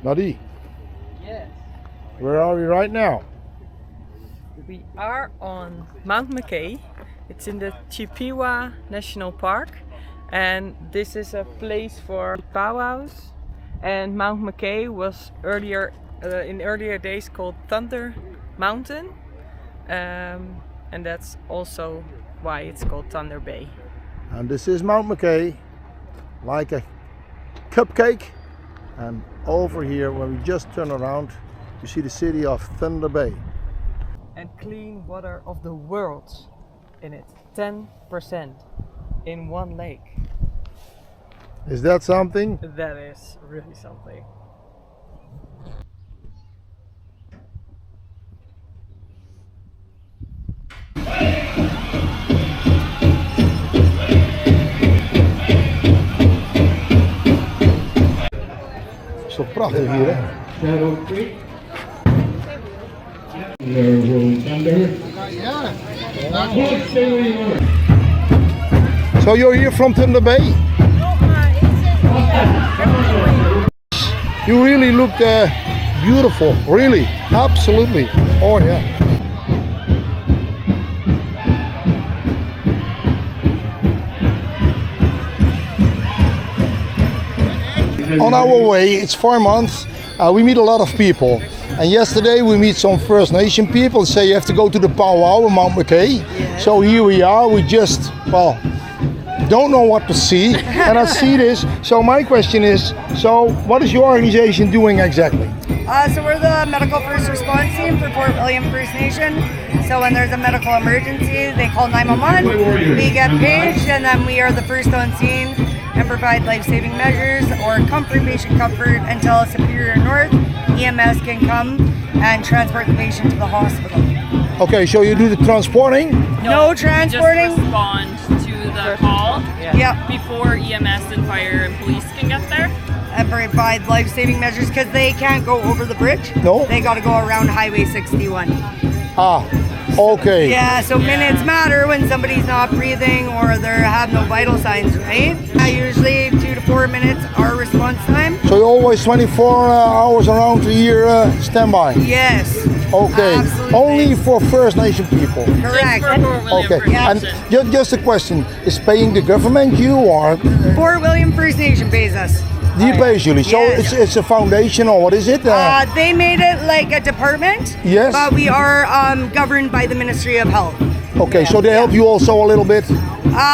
Nadi, Yes. where are we right now? We are on Mount McKay. It's in the Chippewa National Park, and this is a place for powwows. And Mount McKay was in earlier days called Thunder Mountain, and that's also why it's called Thunder Bay. And this is Mount McKay, like a cupcake. And over here, when we just turn around, you see the city of Thunder Bay. And clean water of the world in it, 10% in one lake. Is that something? That is really something. Is toch prachtig hier, hè? Shadow Creek. There will thunder. So you're here from Thunder Bay? You really look beautiful, really, absolutely. Oh yeah. On our way, it's 4 months, we meet a lot of people. And yesterday we meet some First Nation people, say you have to go to the powwow in Mount McKay. Yeah. So here we are, we just, well, don't know what to see, and I see this. So my question is, so what is your organization doing exactly? So we're the medical first response team for Fort William First Nation. So when there's a medical emergency, they call 911, we get paged, and then we are the first on scene and provide life-saving measures or comfort, patient comfort, until Superior North EMS can come and transport the patient to the hospital. Okay, so you do the transporting? No transporting. Just respond to the call before EMS and fire and police can get there. And provide life-saving measures because they can't go over the bridge. No. They got to go around Highway 61. Ah, okay. Yeah, so minutes matter when somebody's not breathing or they have no vital signs, right? Usually 2 to 4 minutes our response time. So you're always 24 hours around the year standby? Yes. Okay. Absolutely. Only for First Nation people? Correct. Okay. And just a question, is paying the government you or? Fort William First Nation pays us. He pays usually. So Yes. it's a foundation or what is it? They made it like a department. Yes. But we are governed by the Ministry of Health. Okay, so they help you also a little bit?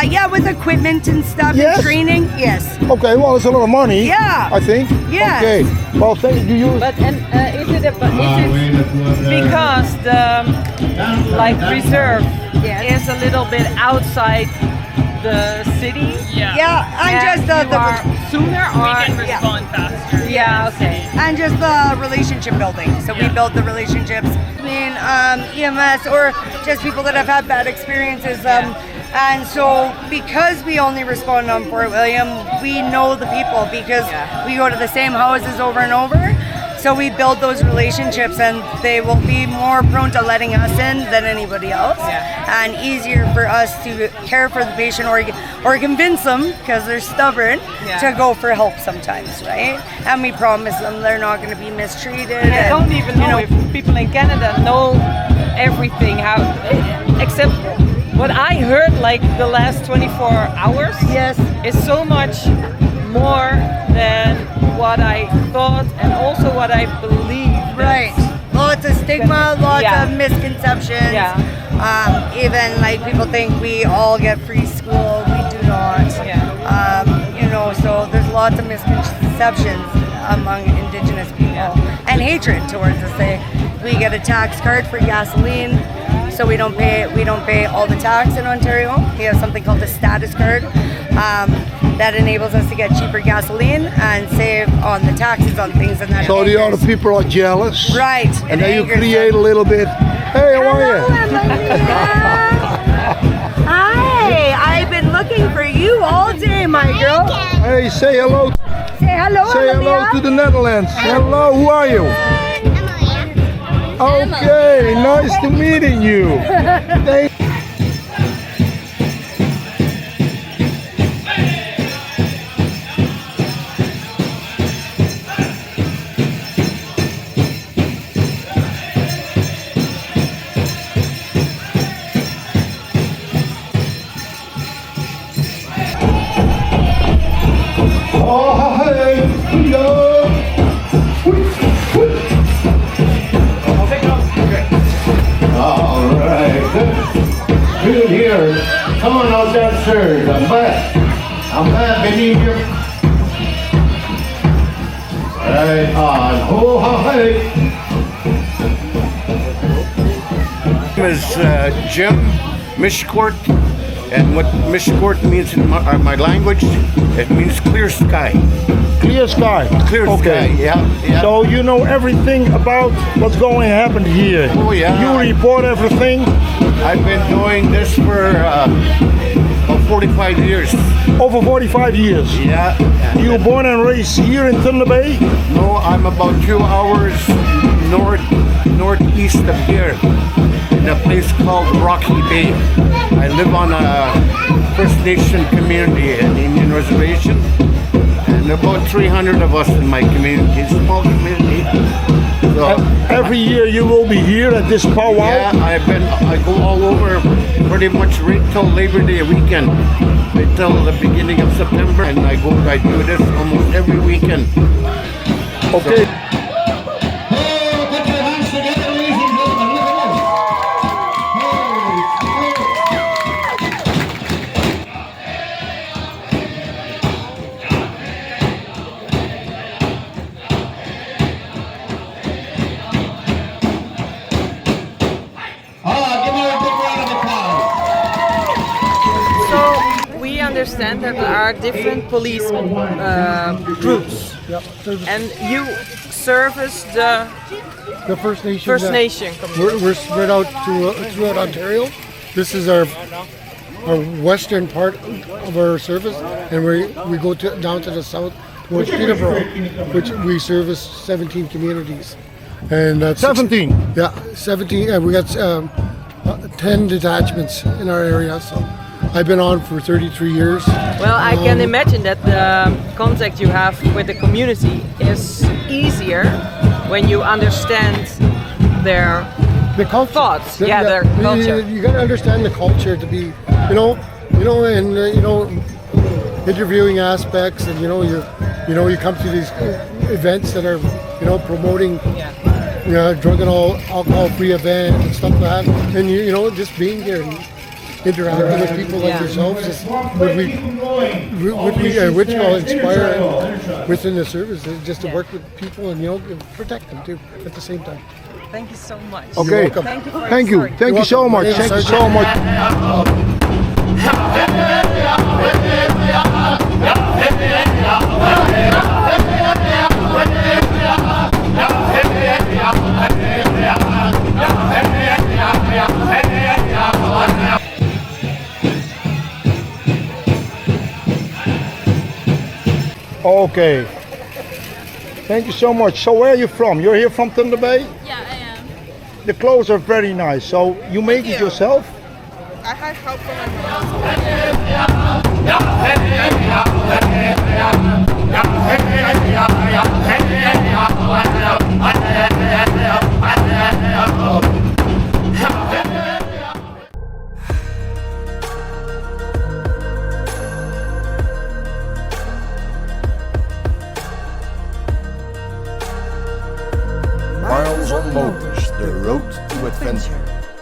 Yeah, with equipment and stuff Yes. and training. Yes. Okay, well, it's a lot of money. Yeah. I think. Yes. Okay. Well, thank you. But is it because the reserve is a little bit outside the city? Yeah, and just sooner or We can respond faster. Yeah, okay. and just the relationship building. So we build the relationships between EMS or just people that have had bad experiences. And so because we only respond on Fort William, we know the people because we go to the same houses over and over. So we build those relationships and they will be more prone to letting us in than anybody else. And easier for us to care for the patient or convince them, because they're stubborn, to go for help sometimes, right? And we promise them they're not going to be mistreated. And I don't even know if people in Canada know everything, except what I heard like the last 24 hours. Yes. Is so much more than what I thought and also what I believe. Right. Lots of stigma, lots of misconceptions. Even like people think we all get free school. We do not. So there's lots of misconceptions among Indigenous people and hatred towards us. We get a tax card for gasoline, so we don't pay all the tax in Ontario. We have something called the status card. That enables us to get cheaper gasoline and save on the taxes on things and that. So the other people are jealous. Right. And then you create a little bit, hey, how are you? Hi, I've been looking for you all day, my my girl. Hey, say hello. Say hello, Say hello to the Netherlands. Hello, who are you? Okay, nice to meeting you. Thank Oh, hey, yo. All right. Good here. Come on out downstairs. I'm back beneath you. Right on. Oh, hey. My name is Jim Mishcourt, and what Mishcourt means in my language, it means clear sky. Clear sky. Clear Okay. sky, yeah. So you know everything about what's going to happen here. Oh, yeah. You report everything. I've been doing this for about 45 years. Over 45 years. Yeah. You were born and raised here in Thunder Bay? No, I'm about 2 hours northeast of here, in a place called Rocky Bay. I live on a First Nation community, an Indian reservation, and about 300 of us in my community, small community. So Every year you will be here at this powwow? yeah, I go all over pretty much right till Labor Day weekend, right till the beginning of September, and I do this almost every weekend. Okay. So we understand that there are different police groups, and you service the First Nations. First Nation community. We're spread out throughout Ontario. This is our western part of our service, and we go down to the south towards Peterborough, which we service 17 communities. And that's 17? Yeah, 17. And we got 10 detachments in our area. So I've been on for 33 years. Well, I can imagine that the contact you have with the community is easier when you understand their The culture. thoughts. Yeah, their culture. You got to understand the culture to be, interviewing aspects, and you come to these events that are, promoting, drug and alcohol-free event and stuff like that, and just being here and interacting with people like yourselves is which will inspire within the service, just to work with people and protect them too at the same time. Thank you so much. Okay. welcome. Thank you for Thank your you. story. Thank you so much. Yeah, Thank you Sergeant. so much. Okay. Thank you so much. So where are you from? You're here from Thunder Bay? Yeah, I am. The clothes are very nice. So you make it yourself? I had help from my mom. Miles on Motors, the road to adventure.